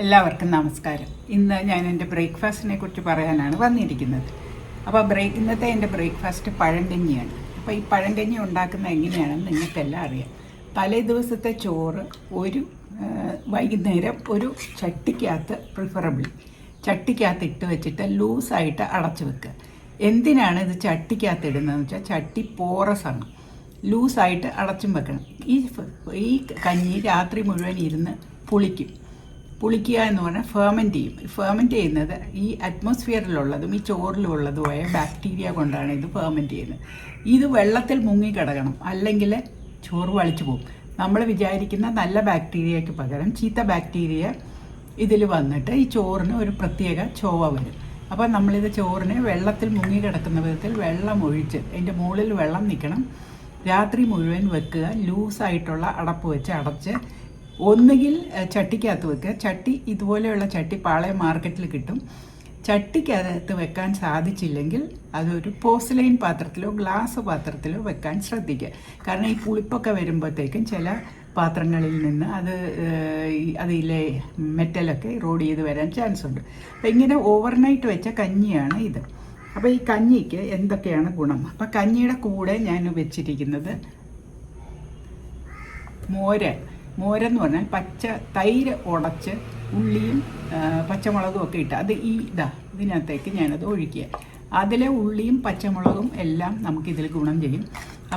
എല്ലാവർക്കും നമസ്കാരം. ഇന്ന് ഞാൻ എൻ്റെ ബ്രേക്ക്ഫാസ്റ്റിനെ കുറിച്ച് പറയാനാണ് വന്നിരിക്കുന്നത്. അപ്പോൾ ഇന്നത്തെ എൻ്റെ ബ്രേക്ക്ഫാസ്റ്റ് പഴങ്കഞ്ഞിയാണ്. അപ്പോൾ ഈ പഴങ്കഞ്ഞി ഉണ്ടാക്കുന്നത് എങ്ങനെയാണെന്ന് നിങ്ങൾക്കെല്ലാം അറിയാം. തലേ ദിവസത്തെ ചോറ് വൈകുന്നേരം ഒരു ചട്ടിക്കകത്ത് പ്രിഫറബിളി ചട്ടിക്കകത്ത് ഇട്ട് വെച്ചിട്ട് ലൂസായിട്ട് അടച്ചു വെക്കുക. എന്തിനാണ് ഇത് ചട്ടിക്കകത്ത് ഇടുന്നതെന്ന് വെച്ചാൽ ചട്ടി പോറസാണ്, ലൂസായിട്ട് അടച്ചും വെക്കണം. ഈ കഞ്ഞി രാത്രി മുഴുവൻ ഇരുന്ന് പുളിക്കുക എന്ന് പറഞ്ഞാൽ ഫെർമെൻറ്റ് ചെയ്യുന്നത് ഈ അറ്റ്മോസ്ഫിയറിലുള്ളതും ഈ ചോറിലുള്ളതുമായ ബാക്ടീരിയ കൊണ്ടാണ് ഇത് ഫെർമെൻറ്റ് ചെയ്യുന്നത്. ഇത് വെള്ളത്തിൽ മുങ്ങിക്കിടക്കണം, അല്ലെങ്കിൽ ചോറ് വളിച്ചു പോകും. നമ്മൾ വിചാരിക്കുന്ന നല്ല ബാക്ടീരിയയ്ക്ക് പകരം ചീത്ത ബാക്ടീരിയ ഇതിൽ വന്നിട്ട് ഈ ചോറിന് ഒരു പ്രത്യേക ചൊവ്വ വരും. അപ്പോൾ നമ്മളിത് ചോറിന് വെള്ളത്തിൽ മുങ്ങിക്കിടക്കുന്ന വിധത്തിൽ വെള്ളം ഒഴിച്ച് അതിൻ്റെ മുകളിൽ വെള്ളം നിൽക്കണം. രാത്രി മുഴുവൻ വെക്കുക, ലൂസായിട്ടുള്ള അടപ്പ് വെച്ച് അടച്ച്. ഒന്നുകിൽ ചട്ടിക്കകത്ത് വെക്കുക. ചട്ടി ഇതുപോലെയുള്ള ചട്ടി പാളയം മാർക്കറ്റിൽ കിട്ടും. ചട്ടിക്കകത്ത് വെക്കാൻ സാധിച്ചില്ലെങ്കിൽ അതൊരു പോർസലൈൻ പാത്രത്തിലോ ഗ്ലാസ് പാത്രത്തിലോ വെക്കാൻ ശ്രദ്ധിക്കുക. കാരണം ഈ പുളിപ്പൊക്കെ വരുമ്പോഴത്തേക്കും ചില പാത്രങ്ങളിൽ നിന്ന് അതിലെ മെറ്റലൊക്കെ റോഡ് ചെയ്ത് വരാൻ ചാൻസ് ഉണ്ട്. അപ്പം ഇങ്ങനെ ഓവർനൈറ്റ് വെച്ച കഞ്ഞിയാണ് ഇത്. അപ്പോൾ ഈ കഞ്ഞിക്ക് എന്തൊക്കെയാണ് ഗുണം? അപ്പം കഞ്ഞിയുടെ കൂടെ ഞാൻ വെച്ചിരിക്കുന്നത് മോരെന്ന് പറഞ്ഞാൽ തൈര് ഉടച്ച് ഉള്ളിയും പച്ചമുളകും ഒക്കെ ഇട്ട് അത് ഇതിനകത്തേക്ക് ഞാനത് ഒഴിക്കുക. അതിലെ ഉള്ളിയും പച്ചമുളകും എല്ലാം നമുക്കിതിൽ ഗുണം ചെയ്യും.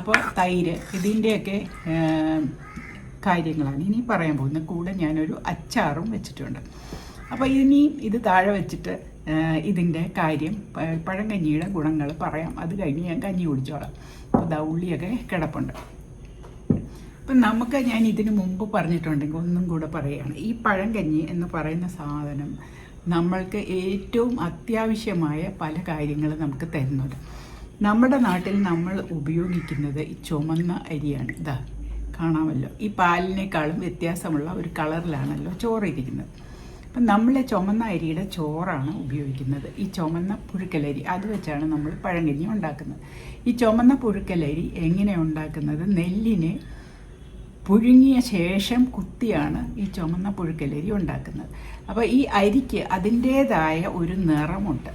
അപ്പോൾ തൈര് ഇതിൻ്റെയൊക്കെ കാര്യങ്ങളാണ് ഇനി പറയാൻ പോകുന്നത്. കൂടെ ഞാനൊരു അച്ചാറും വെച്ചിട്ടുണ്ട്. അപ്പോൾ ഇനിയും ഇത് താഴെ വെച്ചിട്ട് ഇതിൻ്റെ കാര്യം പഴങ്കഞ്ഞിയുടെ ഗുണങ്ങൾ പറയാം. അത് കഴിഞ്ഞ് ഞാൻ കഞ്ഞി കുടിച്ചോളാം. അപ്പോൾ ഉള്ളിയൊക്കെ കിടപ്പുണ്ട്. അപ്പം ഞാൻ ഇതിനു മുമ്പ് പറഞ്ഞിട്ടുണ്ടെങ്കിൽ ഒന്നും കൂടെ പറയുകയാണ്. ഈ പഴങ്കഞ്ഞി എന്ന് പറയുന്ന സാധനം നമ്മൾക്ക് ഏറ്റവും അത്യാവശ്യമായ പല കാര്യങ്ങളും നമുക്ക് തരുന്നുണ്ട്. നമ്മുടെ നാട്ടിൽ നമ്മൾ ഉപയോഗിക്കുന്നത് ഈ ചുമന്ന അരിയാണ്. കാണാമല്ലോ, ഈ പാലിനേക്കാളും വ്യത്യാസമുള്ള ഒരു കളറിലാണല്ലോ ചോറ് ഇരിക്കുന്നത്. അപ്പം നമ്മൾ ചുമന്ന അരിയുടെ ചോറാണ് ഉപയോഗിക്കുന്നത്. ഈ ചുമന്ന പുഴുക്കലരി അത് വെച്ചാണ് നമ്മൾ പഴങ്കഞ്ഞി ഉണ്ടാക്കുന്നത്. ഈ ചുമന്ന പുഴുക്കലരി എങ്ങനെയാണ് ഉണ്ടാക്കുന്നത്? നെല്ലിനെ പുഴുങ്ങിയ ശേഷം കുത്തിയാണ് ഈ ചുമന്ന പുഴുക്കലരി ഉണ്ടാക്കുന്നത്. അപ്പോൾ ഈ അരിക്ക് അതിൻ്റേതായ ഒരു നിറമുണ്ട്.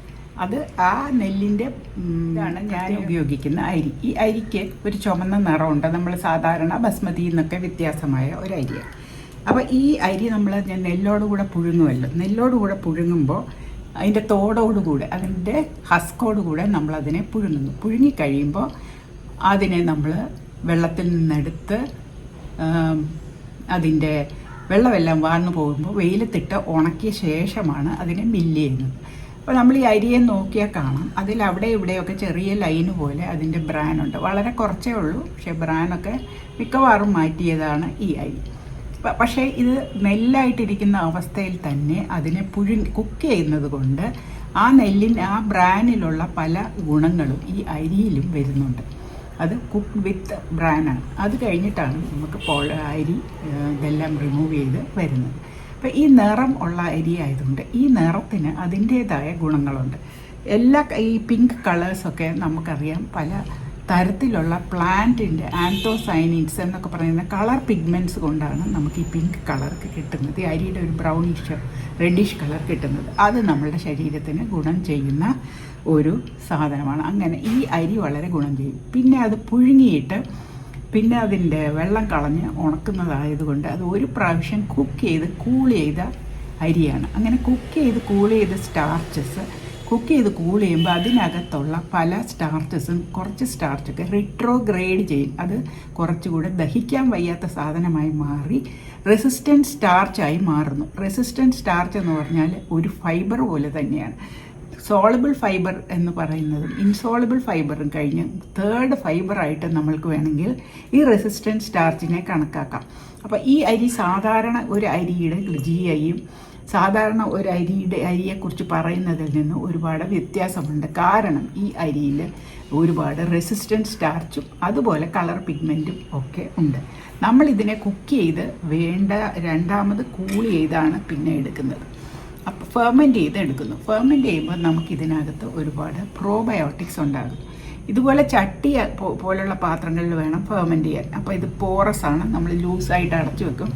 അത് ആ നെല്ലിൻ്റെ ഇതാണ് ഞാൻ ഉപയോഗിക്കുന്ന അരി. ഈ അരിക്ക് ഒരു ചുമന്ന നിറമുണ്ട്. നമ്മൾ സാധാരണ ബസ്മതി എന്നൊക്കെ വ്യത്യാസമായ ഒരു അരിയാണ്. അപ്പോൾ ഈ അരി ഞാൻ നെല്ലോടുകൂടെ പുഴുങ്ങുമല്ലോ. നെല്ലോടുകൂടെ പുഴുങ്ങുമ്പോൾ അതിൻ്റെ തോടോടുകൂടെ അതിൻ്റെ ഹസ്കോടുകൂടെ നമ്മളതിനെ പുഴുങ്ങുന്നു. പുഴുങ്ങിക്കഴിയുമ്പോൾ അതിനെ നമ്മൾ വെള്ളത്തിൽ നിന്നെടുത്ത് അതിൻ്റെ വെള്ളമെല്ലാം വാർന്നു പോകുമ്പോൾ വെയിലത്തിട്ട് ഉണക്കിയ ശേഷമാണ് അതിനെ മില്ല് ചെയ്യുന്നത്. അപ്പോൾ നമ്മൾ ഈ അരിയെ നോക്കിയാൽ കാണാം, അതിൽ അവിടെ ഇവിടെയൊക്കെ ചെറിയ ലൈന് പോലെ അതിൻ്റെ ബ്രാനുണ്ട്. വളരെ കുറച്ചേ ഉള്ളൂ, പക്ഷേ ബ്രാനൊക്കെ മിക്കവാറും മാറ്റിയതാണ് ഈ അരി. പക്ഷേ ഇത് നെല്ലായിട്ടിരിക്കുന്ന അവസ്ഥയിൽ തന്നെ അതിനെ കുക്ക് ചെയ്യുന്നത് കൊണ്ട് ആ ബ്രാനിലുള്ള പല ഗുണങ്ങളും ഈ അരിയിലും വരുന്നുണ്ട്. അത് കുക്ക് വിത്ത് ബ്രാനാണ്. അത് കഴിഞ്ഞിട്ടാണ് നമുക്ക് അരി ഇതെല്ലാം റിമൂവ് ചെയ്ത് വരുന്നത്. അപ്പോൾ ഈ നിറം ഉള്ള അരി ആയതുകൊണ്ട് ഈ നിറത്തിന് അതിൻ്റേതായ ഗുണങ്ങളുണ്ട്. ഈ പിങ്ക് കളേഴ്സൊക്കെ നമുക്കറിയാം, പല തരത്തിലുള്ള പ്ലാന്റിൻ്റെ ആന്തോസൈനിൻസ് എന്നൊക്കെ പറയുന്ന കളർ പിഗ്മെൻറ്റ്സ് കൊണ്ടാണ് നമുക്ക് ഈ പിങ്ക് കളർ കിട്ടുന്നത്. ഈ അരിയുടെ ഒരു ബ്രൗണിഷ് റെഡിഷ് കളർ കിട്ടുന്നത്. അത് നമ്മളുടെ ശരീരത്തിന് ഗുണം ചെയ്യുന്ന ഒരു സാധനമാണ്. അങ്ങനെ ഈ അരി വളരെ ഗുണം ചെയ്യും. പിന്നെ അത് പുഴുങ്ങിയിട്ട് പിന്നെ അതിൻ്റെ വെള്ളം കളഞ്ഞ് ഉണക്കുന്നതായതുകൊണ്ട് അത് ഒരു പ്രാവശ്യം കുക്ക് ചെയ്ത് കൂൾ ചെയ്ത അരിയാണ്. അങ്ങനെ കുക്ക് ചെയ്ത് കൂൾ ചെയ്ത കുക്ക് ചെയ്ത് കൂൾ ചെയ്യുമ്പോൾ അതിനകത്തുള്ള പല സ്റ്റാർച്ചസും കുറച്ച് സ്റ്റാർച്ചൊക്കെ റിട്രോഗ്രേഡ് ചെയ്യും. അത് കുറച്ചുകൂടെ ദഹിക്കാൻ വയ്യാത്ത സാധനമായി മാറി റെസിസ്റ്റൻറ്റ് സ്റ്റാർച്ചായി മാറുന്നു. റെസിസ്റ്റൻറ്റ് സ്റ്റാർച്ച് എന്ന് പറഞ്ഞാൽ ഒരു ഫൈബർ പോലെ തന്നെയാണ്. സോളബിൾ ഫൈബർ എന്ന് പറയുന്നതും ഇൻസോളബിൾ ഫൈബറും കഴിഞ്ഞ് തേർഡ് ഫൈബറായിട്ട് നമ്മൾക്ക് വേണമെങ്കിൽ ഈ റെസിസ്റ്റൻറ്റ് സ്റ്റാർച്ചിനെ കണക്കാക്കാം. അപ്പോൾ ഈ അരി സാധാരണ ഒരു അരിയുടെ GIയും സാധാരണ ഒരു അരിയെക്കുറിച്ച് പറയുന്നതിൽ നിന്ന് ഒരുപാട് വ്യത്യാസമുണ്ട്. കാരണം ഈ അരിയിൽ ഒരുപാട് റെസിസ്റ്റൻറ്റ് സ്റ്റാർച്ചും അതുപോലെ കളർ പിഗ്മെൻറ്റും ഒക്കെ ഉണ്ട്. നമ്മളിതിനെ കുക്ക് ചെയ്ത് രണ്ടാമത് കൂൾ ചെയ്താണ് പിന്നെ എടുക്കുന്നത്. അപ്പോൾ ഫെർമെൻറ്റ് എടുക്കുന്നു. ഫെർമെൻറ്റ് ചെയ്യുമ്പോൾ നമുക്കിതിനകത്ത് ഒരുപാട് പ്രോബയോട്ടിക്സ് ഉണ്ടാകും. ഇതുപോലെ ചട്ടി പോലുള്ള പാത്രങ്ങളിൽ വേണം ഫെർമെൻറ്റ് ചെയ്യാൻ. അപ്പോൾ ഇത് പോറസാണ്, നമ്മൾ ലൂസായിട്ട് അടച്ചു വെക്കും.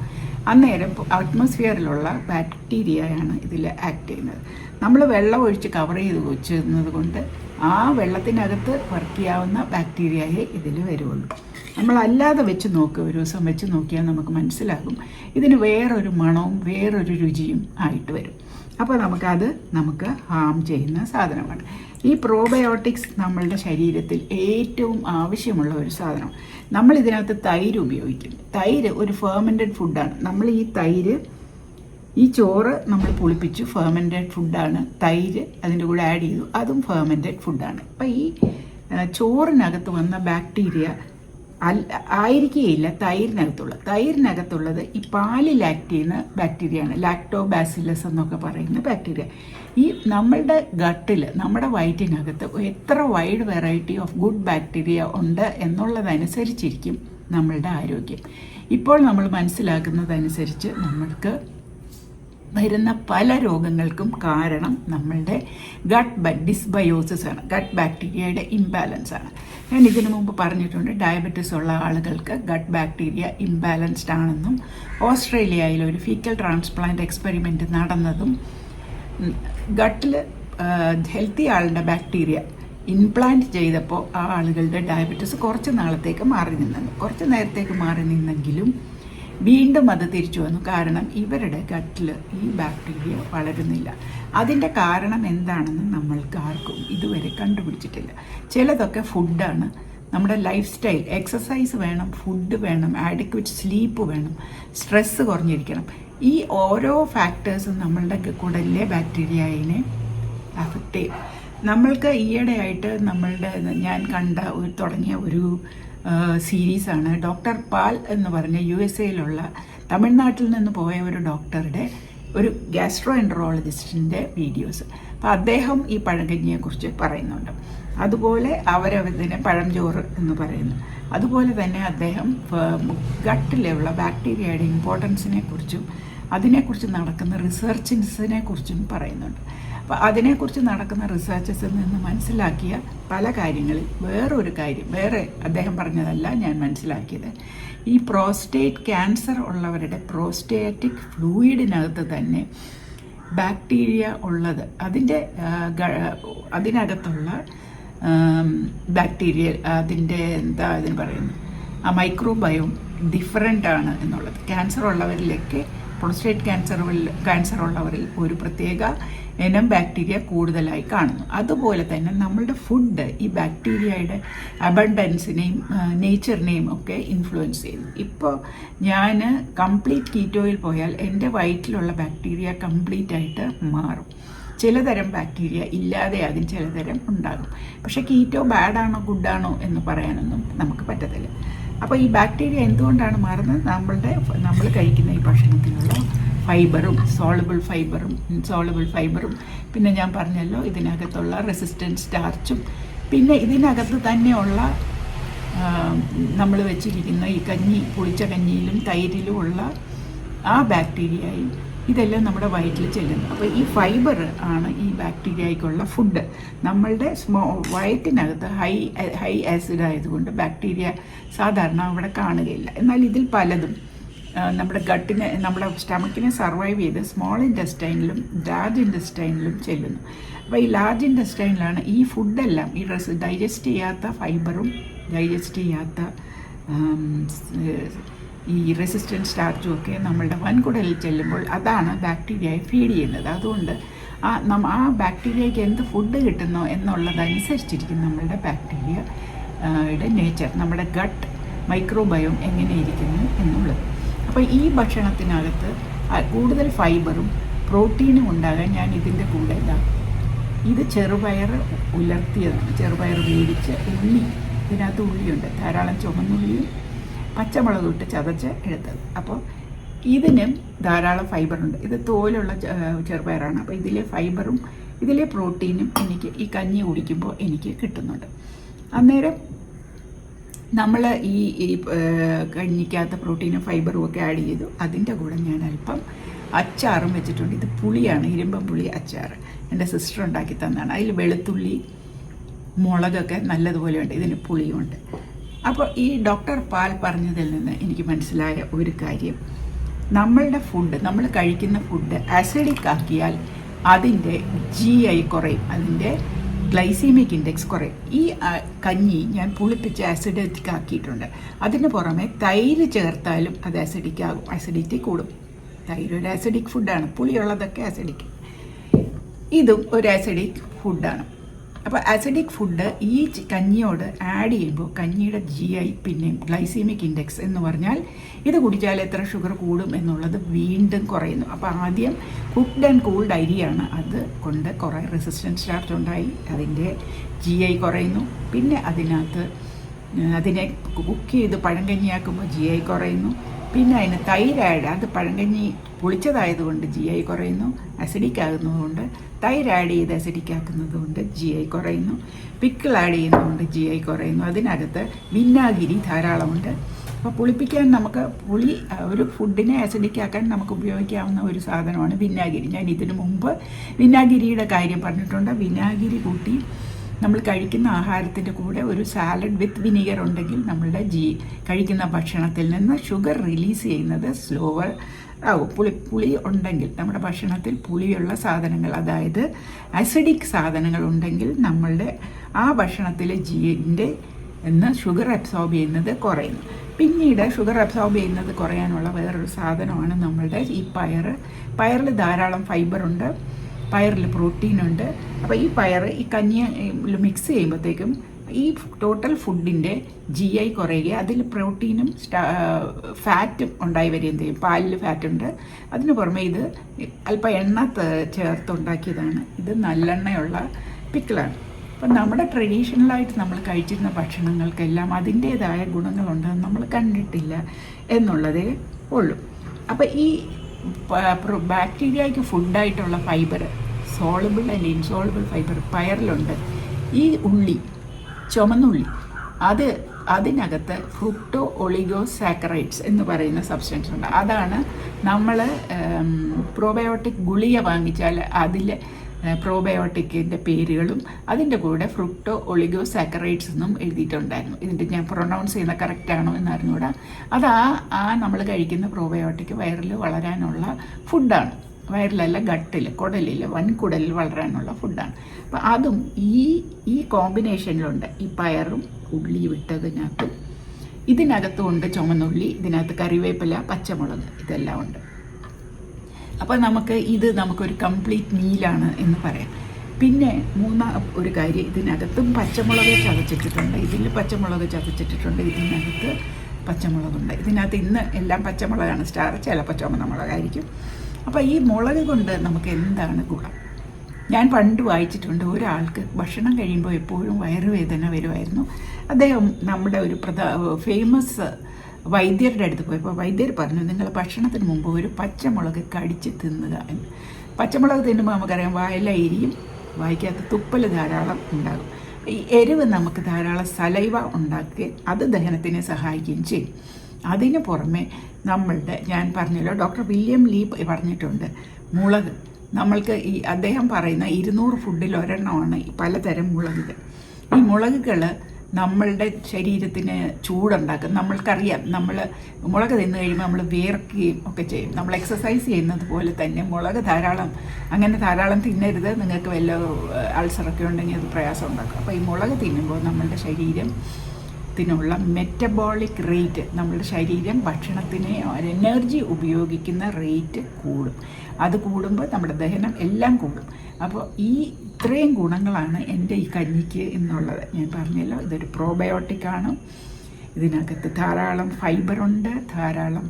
അന്നേരം അറ്റ്മോസ്ഫിയറിലുള്ള ബാക്ടീരിയയാണ് ഇതിൽ ആക്ട് ചെയ്യുന്നത്. നമ്മൾ വെള്ളം ഒഴിച്ച് കവർ ചെയ്ത് വെച്ചിരുന്നത് കൊണ്ട് ആ വെള്ളത്തിനകത്ത് വർക്ക് ചെയ്യാവുന്ന ബാക്ടീരിയയെ ഇതിൽ വരുള്ളൂ. നമ്മളല്ലാതെ വെച്ച് നോക്കുക, ഒരു ദിവസം വെച്ച് നോക്കിയാൽ നമുക്ക് മനസ്സിലാകും ഇതിന് വേറൊരു മണവും വേറൊരു രുചിയും ആയിട്ട് വരും. അപ്പോൾ നമുക്ക് ഹാം ചെയ്യുന്ന സാധനമാണ്. ഈ പ്രോബയോട്ടിക്സ് നമ്മളുടെ ശരീരത്തിൽ ഏറ്റവും ആവശ്യമുള്ള ഒരു സാധനം. നമ്മൾ ഇതിനകത്ത് തൈര് ഉപയോഗിക്കും. തൈര് ഒരു ഫെർമെൻറ്റഡ് ഫുഡാണ്. നമ്മൾ ഈ ചോറ് നമ്മൾ പുളിപ്പിച്ചു, ഫെർമെൻറ്റഡ് ഫുഡാണ്. തൈര് അതിൻ്റെ കൂടെ ആഡ് ചെയ്തു, അതും ഫെർമെൻറ്റഡ് ഫുഡാണ്. അപ്പം ഈ ചോറിനകത്ത് വന്ന ബാക്ടീരിയ ആയിരിക്കുകയില്ല തൈരിനകത്തുള്ളത് ഈ പാലിൽ ആക്ട് ചെയ്യുന്ന ബാക്ടീരിയയാണ്, ലാക്ടോബാസിലസ് എന്നൊക്കെ പറയുന്ന ബാക്ടീരിയ. ഈ നമ്മളുടെ ഗട്ടിൽ, നമ്മുടെ വയറ്റിനകത്ത് എത്ര wide variety of good bacteria ഉണ്ട് എന്നുള്ളതനുസരിച്ചിരിക്കും നമ്മളുടെ ആരോഗ്യം. ഇപ്പോൾ നമ്മൾ മനസ്സിലാക്കുന്നതനുസരിച്ച് നമ്മൾക്ക് വരുന്ന പല രോഗങ്ങൾക്കും കാരണം നമ്മളുടെ ഗട്ട് ഡിസ്ബയോസിസ് ആണ്, ഗട്ട് ബാക്ടീരിയയുടെ ഇംബാലൻസ് ആണ്. ഞാൻ ഇതിനു മുമ്പ് പറഞ്ഞിട്ടുണ്ട്, ഡയബറ്റീസ് ഉള്ള ആളുകൾക്ക് ഗട്ട് ബാക്ടീരിയ ഇംബാലൻസ്ഡ് ആണെന്നും ഓസ്ട്രേലിയയിൽ ഒരു ഫീക്കൽ ട്രാൻസ്പ്ലാന്റ് എക്സ്പെരിമെൻറ്റ് നടന്നതും ഗട്ടിൽ ഹെൽത്തി ആളുടെ ബാക്ടീരിയ ഇംപ്ലാന്റ് ചെയ്തപ്പോൾ ആ ആളുകളുടെ ഡയബറ്റീസ് കുറച്ച് നേരത്തേക്ക് മാറി നിന്നെങ്കിലും വീണ്ടും അത് തിരിച്ചു വന്നു. കാരണം ഇവരുടെ ഗട്ടിൽ ഈ ബാക്ടീരിയ വളരുന്നില്ല. അതിൻ്റെ കാരണം എന്താണെന്ന് നമ്മൾക്ക് ആർക്കും ഇതുവരെ കണ്ടുപിടിച്ചിട്ടില്ല. ചിലതൊക്കെ ഫുഡാണ്, നമ്മുടെ ലൈഫ് സ്റ്റൈൽ, എക്സസൈസ് വേണം, ഫുഡ് വേണം, ആഡിക്വേറ്റ് സ്ലീപ്പ് വേണം, സ്ട്രെസ്സ് കുറഞ്ഞിരിക്കണം. ഈ ഓരോ ഫാക്ടേഴ്സും നമ്മളുടെ കുടലിലെ ബാക്ടീരിയയെ അഫക്റ്റ് ചെയ്യും. നമ്മൾക്ക് ഈയിടെയായിട്ട് ഞാൻ തുടങ്ങിയ ഒരു സീരീസാണ് ഡോക്ടർ പാൽ എന്ന് പറഞ്ഞ USA തമിഴ്നാട്ടിൽ നിന്ന് പോയ ഒരു ഡോക്ടറുടെ ഒരു ഗ്യാസ്ട്രോ എൻട്രോളജിസ്റ്റിൻ്റെ വീഡിയോസ്. അപ്പോൾ അദ്ദേഹം ഈ പഴങ്കഞ്ഞിയെക്കുറിച്ച് പറയുന്നുണ്ട്. അതുപോലെ അവരതിനെ പഴംചോറ് എന്ന് പറയുന്നു. അതുപോലെ തന്നെ അദ്ദേഹം ഗട്ടിലുള്ള ബാക്ടീരിയയുടെ ഇമ്പോർട്ടൻസിനെ കുറിച്ചും അതിനെക്കുറിച്ച് നടക്കുന്ന റിസർച്ചിനെ കുറിച്ചും പറയുന്നുണ്ട്. അപ്പോൾ അതിനെക്കുറിച്ച് നടക്കുന്ന റിസർച്ചസിൽ നിന്ന് മനസ്സിലാക്കിയ പല കാര്യങ്ങളിൽ വേറെ അദ്ദേഹം പറഞ്ഞതല്ല ഞാൻ മനസ്സിലാക്കിയത്, ഈ പ്രോസ്റ്റേറ്റ് ക്യാൻസർ ഉള്ളവരുടെ പ്രോസ്റ്റേറ്റിക് ഫ്ലൂയിഡിനകത്ത് തന്നെ ബാക്ടീരിയ ഉള്ളത്, അതിനകത്തുള്ള ബാക്ടീരിയ അതിന് പറയുന്നു ആ മൈക്രോബയോം ഡിഫറെൻ്റ് ആണ് എന്നുള്ളത്. പ്രോസ്റ്റേറ്റ് ക്യാൻസർ ഉള്ളവരിൽ ഒരു പ്രത്യേക ഇനം ബാക്ടീരിയ കൂടുതലായി കാണുന്നു. അതുപോലെ തന്നെ നമ്മളുടെ ഫുഡ് ഈ ബാക്ടീരിയയുടെ അബണ്ടൻസിനെയും നേച്ചറിനെയും ഒക്കെ ഇൻഫ്ലുവൻസ് ചെയ്യുന്നു. ഇപ്പോൾ ഞാൻ കംപ്ലീറ്റ് കീറ്റോയിൽ പോയാൽ എൻ്റെ വയറ്റിലുള്ള ബാക്ടീരിയ കംപ്ലീറ്റ് ആയിട്ട് മാറും. ചിലതരം ബാക്ടീരിയ ഇല്ലാതെയാകും, ചിലതരം ഉണ്ടാകും. പക്ഷേ കീറ്റോ ബാഡാണോ ഗുഡാണോ എന്ന് പറയാനൊന്നും നമുക്ക് പറ്റത്തില്ല. അപ്പോൾ ഈ ബാക്ടീരിയ എന്തുകൊണ്ടാണ് മാറുന്നത്? നമ്മൾ കഴിക്കുന്ന ഈ ഭക്ഷണത്തിലുള്ള സോളബിൾ ഫൈബറും പിന്നെ ഞാൻ പറഞ്ഞല്ലോ ഇതിനകത്തുള്ള റെസിസ്റ്റൻറ്റ് സ്റ്റാർച്ചും പിന്നെ ഇതിനകത്ത് തന്നെയുള്ള നമ്മൾ വെച്ചിരിക്കുന്ന ഈ പുളിച്ച കഞ്ഞിയിലും തൈരിലുമുള്ള ആ ബാക്ടീരിയയും ഇതെല്ലാം നമ്മുടെ വയറ്റിൽ ചെല്ലുന്നു. അപ്പോൾ ഈ ഫൈബർ ആണ് ഈ ബാക്ടീരിയയ്ക്കുള്ള ഫുഡ്. നമ്മളുടെ വയറ്റിനകത്ത് ഹൈ ആസിഡ് ആയതുകൊണ്ട് ബാക്ടീരിയ സാധാരണ അവിടെ കാണുകയില്ല. എന്നാൽ ഇതിൽ പലതും നമ്മുടെ സ്റ്റമക്കിനെ സർവൈവ് ചെയ്ത് സ്മോൾ ഇൻറ്റസ്റ്റൈനിലും ലാർജ് ഇൻറ്റസ്റ്റൈനിലും ചെല്ലുന്നു. അപ്പോൾ ഈ ലാർജ് ഇൻറ്റസ്റ്റൈനിലാണ് ഈ ഫുഡെല്ലാം, ഈ ഡൈജസ്റ്റ് ചെയ്യാത്ത ഫൈബറും ഡൈജസ്റ്റ് ചെയ്യാത്ത ഈ റെസിസ്റ്റൻറ്റ് സ്റ്റാർച്ചും ഒക്കെ നമ്മളുടെ വൻകുടലിൽ ചെല്ലുമ്പോൾ അതാണ് ബാക്ടീരിയയെ ഫീഡ് ചെയ്യുന്നത്. അതുകൊണ്ട് ആ ബാക്ടീരിയയ്ക്ക് എന്ത് ഫുഡ് കിട്ടുന്നോ എന്നുള്ളതനുസരിച്ചിരിക്കും നമ്മളുടെ ബാക്ടീരിയയുടെ നേച്ചർ, നമ്മുടെ ഗട്ട് മൈക്രോബയോം എങ്ങനെ ഇരിക്കുന്നു എന്നുള്ളത്. അപ്പോൾ ഈ ഭക്ഷണത്തിനകത്ത് കൂടുതൽ ഫൈബറും പ്രോട്ടീനും ഉണ്ടാകാൻ ഞാൻ ഇതിൻ്റെ കൂടെ ഇത് ചെറുപയർ ഉലർത്തിയതാണ്. ചെറുപയർ വേവിച്ച് ഇതിനകത്ത് ഉള്ളിയുണ്ട്, ധാരാളം ചുവന്നുള്ളിയും പച്ചമുളക് ഇട്ട് ചതച്ച് എടുത്തത്. അപ്പോൾ ഇതിനും ധാരാളം ഫൈബറുണ്ട്. ഇത് തോലുള്ള ചെറുപയറാണ്. അപ്പോൾ ഇതിലെ ഫൈബറും ഇതിലെ പ്രോട്ടീനും എനിക്ക് ഈ കഞ്ഞി കുടിക്കുമ്പോൾ എനിക്ക് കിട്ടുന്നുണ്ട്. അന്നേരം നമ്മൾ ഈ കഞ്ഞിക്കകത്ത് പ്രോട്ടീനും ഫൈബറും ഒക്കെ ആഡ് ചെയ്തു. അതിൻ്റെ കൂടെ ഞാൻ അല്പം അച്ചാറും വെച്ചിട്ടുണ്ട്. ഇത് പുളിയാണ്, ഇരുമ്പം പുളി അച്ചാർ. എൻ്റെ സിസ്റ്റർ ഉണ്ടാക്കി തന്നതാണ്. അതിൽ വെളുത്തുള്ളി മുളകൊക്കെ നല്ലതുപോലെ ഉണ്ട്, ഇതിന് പുളിയുമുണ്ട്. അപ്പോൾ ഈ ഡോക്ടർ പാൽ പറഞ്ഞതിൽ നിന്ന് എനിക്ക് മനസ്സിലായ ഒരു കാര്യം, നമ്മളുടെ ഫുഡ്, നമ്മൾ കഴിക്കുന്ന ഫുഡ് ആസിഡിക് ആക്കിയാൽ അതിൻ്റെ GI കുറയും, അതിൻ്റെ ഗ്ലൈസീമിക് ഇൻഡെക്സ് കുറയും. ഈ കഞ്ഞി ഞാൻ പുളിപ്പിച്ച് ആസിഡിക് ആക്കിയിട്ടുണ്ട്. അതിന് പുറമെ തൈര് ചേർത്താലും അത് ആസിഡിക് ആകും, ആസിഡിറ്റി കൂടും. തൈര് ഒരു ആസിഡിക് ഫുഡാണ്, പുളിയുള്ളതൊക്കെ ആസിഡിക്. ഇതും ഒരു ആസിഡിക് ഫുഡാണ്. അപ്പോൾ ആസിഡിക് ഫുഡ് ഈ കഞ്ഞിയോട് ആഡ് ചെയ്യുമ്പോൾ കഞ്ഞിയുടെ GI പിന്നെ ഗ്ലൈസീമിക് ഇൻഡെക്സ് എന്ന് പറഞ്ഞാൽ ഇത് കുടിച്ചാൽ എത്ര ഷുഗർ കൂടും എന്നുള്ളത് വീണ്ടും കുറയുന്നു. അപ്പോൾ ആദ്യം കുക്ക്ഡ് ആൻഡ് കൂൾഡ് അരിയാണ്, അത് കൊണ്ട് കുറേ റെസിസ്റ്റൻസ് സ്റ്റാർച്ച് ഉണ്ടായി, അതിൻ്റെ GI കുറയുന്നു. പിന്നെ അതിനെ കുക്ക് ചെയ്ത് പഴങ്കഞ്ഞിയാക്കുമ്പോൾ GI കുറയുന്നു. പിന്നെ അതിന് തൈര് ആഡ്, അത് പഴങ്കഞ്ഞി പുളിച്ചതായതുകൊണ്ട് GI കുറയുന്നു, അസിഡിക് ആകുന്നതുകൊണ്ട് തൈര് ആഡ് ചെയ്ത് അസിഡിക് ആക്കുന്നത് കൊണ്ട് GI കുറയുന്നു. പിക്കിൾ ആഡ് ചെയ്യുന്നതുകൊണ്ട് GI കുറയുന്നു. അതിനകത്ത് വിനാഗിരി ധാരാളമുണ്ട്. അപ്പോൾ പുളിപ്പിക്കാൻ നമുക്ക് ഒരു ഫുഡിനെ ആസിഡിക് ആക്കാൻ നമുക്ക് ഉപയോഗിക്കാവുന്ന ഒരു സാധനമാണ് വിനാഗിരി. ഞാൻ ഇതിനു മുമ്പ് വിനാഗിരിയുടെ കാര്യം പറഞ്ഞിട്ടുണ്ട്. വിനാഗിരി കൂട്ടി നമ്മൾ കഴിക്കുന്ന ആഹാരത്തിൻ്റെ കൂടെ ഒരു സാലഡ് വിത്ത് വിനീഗർ ഉണ്ടെങ്കിൽ നമ്മളുടെ കഴിക്കുന്ന ഭക്ഷണത്തിൽ നിന്ന് ഷുഗർ റിലീസ് ചെയ്യുന്നത് സ്ലോവർ ആകും. പുളി ഉണ്ടെങ്കിൽ നമ്മുടെ ഭക്ഷണത്തിൽ പുളിയുള്ള സാധനങ്ങൾ, അതായത് ആസിഡിക് സാധനങ്ങൾ ഉണ്ടെങ്കിൽ നമ്മളുടെ ആ ഭക്ഷണത്തിലെ ജീൻ്റെ എന്ന് ഷുഗർ അബ്സോർബ് ചെയ്യുന്നത് കുറയുന്നു. പിന്നീട് ഷുഗർ അബ്സോർബ് ചെയ്യുന്നത് കുറയാനുള്ള വേറൊരു സാധനമാണ് നമ്മളുടെ ഈ പയറിൽ ധാരാളം ഫൈബറുണ്ട്, പയറിൽ പ്രോട്ടീനുണ്ട്. അപ്പോൾ ഈ ഈ കഞ്ഞി മിക്സ് ചെയ്യുമ്പോഴത്തേക്കും ഈ ടോട്ടൽ ഫുഡിൻ്റെ GI കുറയുകയും അതിൽ പ്രോട്ടീനും ഫാറ്റും ഉണ്ടായി വരികയും ചെയ്യും. പാലിൽ ഫാറ്റുണ്ട്. അതിന് പുറമെ ഇത് അല്പം എണ്ണ ചേർത്തുണ്ടാക്കിയതാണ്. ഇത് നല്ലെണ്ണയുള്ള പിക്കിളാണ്. അപ്പം നമ്മുടെ ട്രഡീഷണലായിട്ട് നമ്മൾ കഴിച്ചിരുന്ന ഭക്ഷണങ്ങൾക്കെല്ലാം അതിൻ്റേതായ ഗുണങ്ങളുണ്ടെന്ന് നമ്മൾ കണ്ടിട്ടില്ല എന്നുള്ളതേ ഉള്ളൂ. അപ്പോൾ ഈ ബാക്ടീരിയയ്ക്ക് ഫുഡായിട്ടുള്ള fibre, soluble and insoluble fibre പയറിലുണ്ട്. ഈ ചുമന്നുള്ളി അതിനകത്ത് ഫ്രൂക്ടോ ഒളിഗോസാക്കറൈഡ്സ് എന്ന് പറയുന്ന സബ്സ്റ്റൻസ് ഉണ്ട്. അതാണ് നമ്മൾ പ്രോബയോട്ടിക് ഗുളിക വാങ്ങിച്ചാൽ അതിൽ പ്രോബയോട്ടിക്കിൻ്റെ പേരുകളും അതിൻ്റെ കൂടെ ഫ്രൂക്ടോ ഒളിഗോസാക്കറൈഡ്സ് എന്നും എഴുതിയിട്ടുണ്ടായിരുന്നു. ഇതിൻ്റെ ഞാൻ പ്രൊനൗൺസ് ചെയ്യുന്ന കറക്റ്റാണോ എന്നറിഞ്ഞൂടാ. അത് നമ്മൾ കഴിക്കുന്ന പ്രോബയോട്ടിക് വയറിൽ വളരാനുള്ള ഫുഡാണ്. വയറിലല്ല, കുടലിൽ, വൻകുടലിൽ വളരാനുള്ള ഫുഡാണ്. അപ്പം അതും ഈ കോമ്പിനേഷനിലുണ്ട്. ഈ പയറും ഉള്ളി വിട്ടതിനകത്തും ഇതിനകത്തും ഉണ്ട് ചുമന്നുള്ളി, ഇതിനകത്ത് കറിവേപ്പില, പച്ചമുളക്, ഇതെല്ലാം ഉണ്ട്. അപ്പോൾ നമുക്കൊരു കംപ്ലീറ്റ് മീലാണ് എന്ന് പറയാം. പിന്നെ ഒരു കാര്യം, ഇതിനകത്തും പച്ചമുളക് ചതച്ചിട്ടിട്ടുണ്ട്, ഇതിൽ പച്ചമുളക് ചതച്ചിട്ടിട്ടുണ്ട്, ഇതിനകത്ത് പച്ചമുളകുണ്ട്. ഇതിനകത്ത് ഇന്ന് എല്ലാം പച്ചമുളകാണ് സ്റ്റാർ, ചിലപ്പോൾ ചുമന്ന മുളകായിരിക്കും. അപ്പോൾ ഈ മുളക് കൊണ്ട് നമുക്ക് എന്താണ് ഗുണം? ഞാൻ പണ്ട് വായിച്ചിട്ടുണ്ട്, ഒരാൾക്ക് ഭക്ഷണം കഴിയുമ്പോൾ എപ്പോഴും വയറുവേദന വരുമായിരുന്നു. അദ്ദേഹം നമ്മുടെ ഒരു ഫേമസ് വൈദ്യരുടെ അടുത്ത് പോയപ്പോൾ വൈദ്യർ പറഞ്ഞു, നിങ്ങൾ ഭക്ഷണത്തിന് മുമ്പ് ഒരു പച്ചമുളക് കടിച്ച് തിന്നുക എന്ന്. പച്ചമുളക് തിന്നുമ്പോൾ നമുക്കറിയാം വായില എരിയും, വായിക്കകത്ത് തുപ്പൽ ധാരാളം ഉണ്ടാകും. ഈ എരിവ് നമുക്ക് ധാരാളം സലൈവ ഉണ്ടാക്കി അത് ദഹനത്തിനെ സഹായിക്കുകയും ചെയ്യും. അതിന് പുറമെ ഞാൻ പറഞ്ഞല്ലോ, ഡോക്ടർ വില്യം ലീ പറഞ്ഞിട്ടുണ്ട്, മുളക് നമ്മൾക്ക് അദ്ദേഹം പറയുന്ന 200 ഫുഡിൽ ഒരെണ്ണമാണ് പലതരം മുളകുകൾ. ഈ മുളകുകൾ നമ്മളുടെ ശരീരത്തിന് ചൂടുണ്ടാക്കും. നമ്മൾക്കറിയാം, മുളക് തിന്നു കഴിയുമ്പോൾ നമ്മൾ വിയർക്കുകയും ഒക്കെ ചെയ്യും. നമ്മൾ എക്സസൈസ് ചെയ്യുന്നത് പോലെ തന്നെ മുളക് ധാരാളം തിന്നരുത്. നിങ്ങൾക്ക് വല്ല അൾസറൊക്കെ ഉണ്ടെങ്കിൽ അത് പ്രയാസം ഉണ്ടാക്കും. അപ്പോൾ ഈ മുളക് തിന്നുമ്പോൾ നമ്മളുടെ ശരീരത്തിനുള്ള മെറ്റബോളിക് റേറ്റ്, നമ്മളുടെ ശരീരം ഭക്ഷണത്തിനെ എനർജി ഉപയോഗിക്കുന്ന റേറ്റ് കൂടും. അത് കൂടുമ്പോൾ നമ്മുടെ ദഹനം എല്ലാം കൂടും. അപ്പോൾ ഇത്രയും ഗുണങ്ങളാണ് എൻ്റെ ഈ കഞ്ഞിക്ക് എന്നുള്ളത്. ഞാൻ പറഞ്ഞല്ലോ, ഇതൊരു പ്രോബയോട്ടിക്കാണ്. ഇതിനകത്ത് ധാരാളം ഫൈബറുണ്ട്, ധാരാളം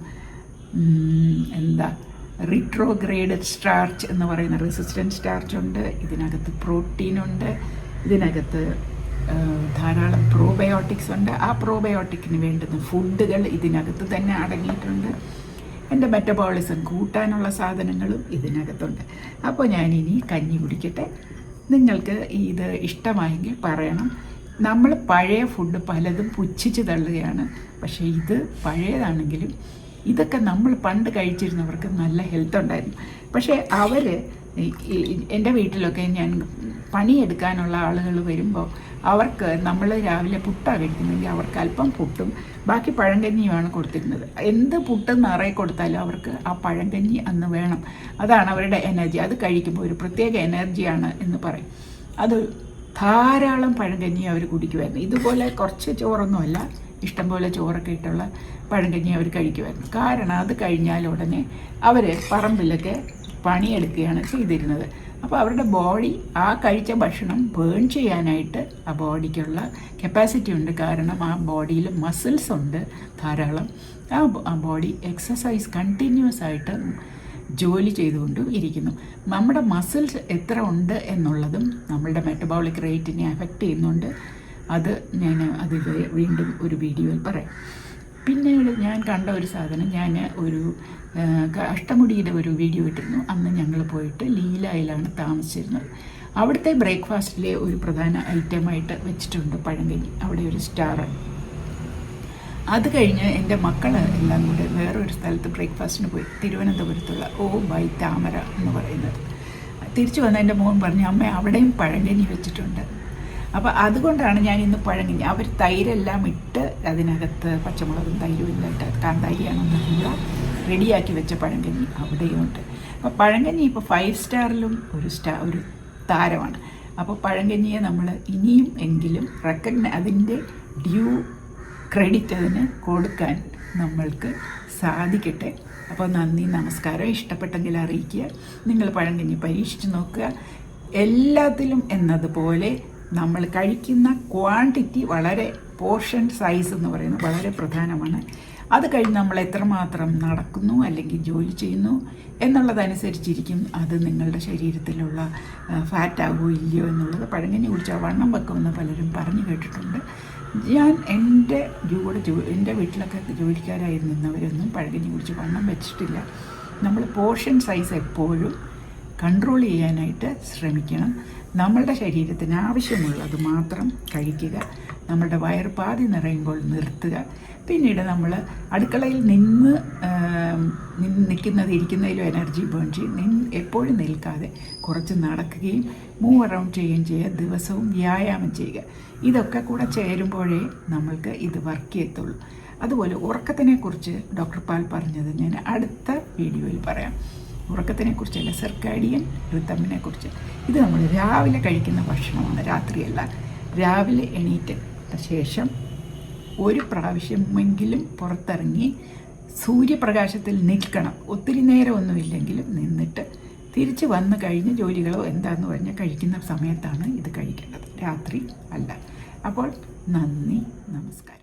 റിട്രോഗ്രേഡഡ് സ്റ്റാർച്ച് എന്ന് പറയുന്ന റെസിസ്റ്റൻറ്റ് സ്റ്റാർച്ച് ഉണ്ട്. ഇതിനകത്ത് പ്രോട്ടീനുണ്ട്. ഇതിനകത്ത് ധാരാളം പ്രോബയോട്ടിക്സ് ഉണ്ട്. ആ പ്രോബയോട്ടിക്കിന് വേണ്ടുന്ന ഫുഡുകൾ ഇതിനകത്ത് തന്നെ അടങ്ങിയിട്ടുണ്ട്. എൻ്റെ മെറ്റബോളിസം കൂട്ടാനുള്ള സാധനങ്ങളും ഇതിനകത്തുണ്ട്. അപ്പോൾ ഞാനിനി കഞ്ഞി കുടിക്കട്ടെ. നിങ്ങൾക്ക് ഇത് ഇഷ്ടമായെങ്കിൽ പറയണം. നമ്മൾ പഴയ ഫുഡ് പലതും പുച്ഛിച്ച് തള്ളുകയാണ്. പക്ഷേ ഇത് പഴയതാണെങ്കിലും ഇതൊക്കെ നമ്മൾ പണ്ട് കഴിച്ചിരുന്നവർക്ക് നല്ല ഹെൽത്ത് ഉണ്ടായിരുന്നു. പക്ഷേ എൻ്റെ വീട്ടിലൊക്കെ ഞാൻ പണിയെടുക്കാനുള്ള ആളുകൾ വരുമ്പോൾ അവർക്ക് നമ്മൾ രാവിലെ പുട്ടാണ് കഴിക്കുന്നെങ്കിൽ അവർക്ക് അല്പം പുട്ടും ബാക്കി പഴങ്കഞ്ഞിയുമാണ് കൊടുത്തിരുന്നത്. എന്ത് പുട്ട് നിറയെ കൊടുത്താലും അവർക്ക് ആ പഴങ്കഞ്ഞി അന്ന് വേണം. അതാണ് അവരുടെ എനർജി. അത് കഴിക്കുമ്പോൾ ഒരു പ്രത്യേക എനർജിയാണ് എന്ന് പറയും. അത് ധാരാളം പഴങ്കഞ്ഞി അവർ കുടിക്കുമായിരുന്നു. ഇതുപോലെ കുറച്ച് ചോറൊന്നുമല്ല, ഇഷ്ടംപോലെ ചോറൊക്കെ ഇട്ടുള്ള പഴങ്കഞ്ഞി അവർ കഴിക്കുമായിരുന്നു. കാരണം അത് കഴിഞ്ഞാൽ ഉടനെ അവർ പറമ്പിലൊക്കെ പണിയെടുക്കുകയാണ് ചെയ്തിരുന്നത്. അപ്പോൾ അവരുടെ ബോഡി ആ കഴിച്ച ഭക്ഷണം ബേൺ ചെയ്യാനായിട്ട് ആ ബോഡിക്കുള്ള കപ്പാസിറ്റി ഉണ്ട്. കാരണം ആ ബോഡിയിൽ മസിൽസ് ഉണ്ട് ധാരാളം. ആ ബോഡി എക്സസൈസ് കണ്ടിന്യൂസ് ആയിട്ട് ജോലി ചെയ്തുകൊണ്ടും ഇരിക്കുന്നു. നമ്മുടെ മസിൽസ് എത്ര ഉണ്ട് എന്നുള്ളതും നമ്മളുടെ മെറ്റബോളിക് റേറ്റിനെ അഫക്റ്റ് ചെയ്യുന്നുണ്ട്. അത് വീണ്ടും ഒരു വീഡിയോയിൽ പറയാം. പിന്നീട് ഞാൻ കണ്ട ഒരു സാധനം, ഞാൻ ഒരു അഷ്ടമുടിയുടെ ഒരു വീഡിയോ ഇട്ടിരുന്നു. അന്ന് ഞങ്ങൾ പോയിട്ട് ലീലായിലാണ് താമസിച്ചിരുന്നത്. അവിടുത്തെ ബ്രേക്ക്ഫാസ്റ്റിലെ ഒരു പ്രധാന ഐറ്റമായിട്ട് വെച്ചിട്ടുണ്ട് പഴങ്കഞ്ഞി. അവിടെ ഒരു സ്റ്റാറാണ്. അത് കഴിഞ്ഞ് എൻ്റെ മക്കൾ എല്ലാം കൂടെ വേറൊരു സ്ഥലത്ത് ബ്രേക്ക്ഫാസ്റ്റിന് പോയി, തിരുവനന്തപുരത്തുള്ള ബൈ താമര എന്ന് പറയുന്നത്. തിരിച്ചു വന്ന എൻ്റെ മോൻ പറഞ്ഞു, അമ്മ അവിടെയും പഴങ്കഞ്ഞി വെച്ചിട്ടുണ്ട്. അപ്പോൾ അതുകൊണ്ടാണ് ഞാൻ ഇന്ന് പഴങ്കഞ്ഞി, അവർ തൈരെല്ലാം ഇട്ട് അതിനകത്ത് പച്ചമുളകും തൈരും എല്ലാം ഇട്ട് കാന്താരിയാണെന്നുള്ള റെഡിയാക്കി വെച്ച പഴങ്കഞ്ഞി അവിടെയും ഉണ്ട്. അപ്പോൾ പഴങ്കഞ്ഞി ഇപ്പോൾ 5 സ്റ്റാറിലും ഒരു താരമാണ്. അപ്പോൾ പഴങ്കഞ്ഞിയെ നമ്മൾ ഇനിയും എങ്കിലും അതിൻ്റെ ഡ്യൂ ക്രെഡിറ്റ് അതിന് കൊടുക്കാൻ നമ്മൾക്ക് സാധിക്കട്ടെ. അപ്പോൾ നന്ദി, നമസ്കാരം. ഇഷ്ടപ്പെട്ടെങ്കിൽ അറിയിക്കുക. നിങ്ങൾ പഴങ്കഞ്ഞി പരീക്ഷിച്ച് നോക്കുക. എല്ലാത്തിലും എന്നതുപോലെ നമ്മൾ കഴിക്കുന്ന ക്വാണ്ടിറ്റി, വളരെ പോർഷൻ സൈസ് എന്ന് പറയുന്നത് വളരെ പ്രധാനമാണ്. അത് കഴിഞ്ഞ് നമ്മൾ എത്രമാത്രം നടക്കുന്നു അല്ലെങ്കിൽ ജോലി ചെയ്യുന്നു എന്നുള്ളതനുസരിച്ചിരിക്കും അത് നിങ്ങളുടെ ശരീരത്തിലുള്ള ഫാറ്റ് ആകുമോ ഇല്ലയോ എന്നുള്ളത്. പഴങ്കഞ്ഞി കുടിച്ചാൽ വണ്ണം വെക്കുമെന്ന് പലരും പറഞ്ഞു കേട്ടിട്ടുണ്ട്. ഞാൻ എൻ്റെ വീട്ടിലൊക്കെ ജോലിക്കാരായിരുന്നവരൊന്നും പഴങ്കഞ്ഞി കുടിച്ച് വണ്ണം വെച്ചിട്ടില്ല. നമ്മൾ പോർഷൻ സൈസ് എപ്പോഴും കൺട്രോൾ ചെയ്യാനായിട്ട് ശ്രമിക്കണം. നമ്മളുടെ ശരീരത്തിന് ആവശ്യമുള്ളത് മാത്രം കഴിക്കുക. നമ്മളുടെ വയറ് പാതി നിറയുമ്പോൾ നിർത്തുക. പിന്നീട് നമ്മൾ അടുക്കളയിൽ ഇരിക്കുന്നതിലും എനർജി ബേൺ ചെയ്യും. എപ്പോഴും നിൽക്കാതെ കുറച്ച് നടക്കുകയും മൂവ് അറൗണ്ട് ചെയ്യുകയും ചെയ്യുക. ദിവസവും വ്യായാമം ചെയ്യുക. ഇതൊക്കെ കൂടെ ചേരുമ്പോഴേ നമ്മൾക്ക് ഇത് വർക്ക് ചെയ്യത്തുള്ളൂ. അതുപോലെ ഉറക്കത്തിനെക്കുറിച്ച് ഡോക്ടർ പാൽ പറഞ്ഞത് ഞാൻ അടുത്ത വീഡിയോയിൽ പറയാം. ഉറക്കത്തിനെക്കുറിച്ചല്ല, സർക്കാഡിയൻ റിതമിനെ കുറിച്ച്. ഇത് നമ്മൾ രാവിലെ കഴിക്കുന്ന ഭക്ഷണമാണ്, രാത്രിയല്ല. രാവിലെ എണീറ്റ ശേഷം ഒരു പ്രാവശ്യമെങ്കിലും പുറത്തിറങ്ങി സൂര്യപ്രകാശത്തിൽ നിൽക്കണം. ഒത്തിരി നേരമൊന്നുമില്ലെങ്കിലും നിന്നിട്ട് തിരിച്ച് വന്നു കഴിഞ്ഞ് ജോലികളോ എന്താണെന്ന് പറഞ്ഞാൽ കഴിക്കുന്ന സമയത്താണ് ഇത് കഴിക്കേണ്ടത്, രാത്രി അല്ല. അപ്പോൾ നന്ദി, നമസ്കാരം.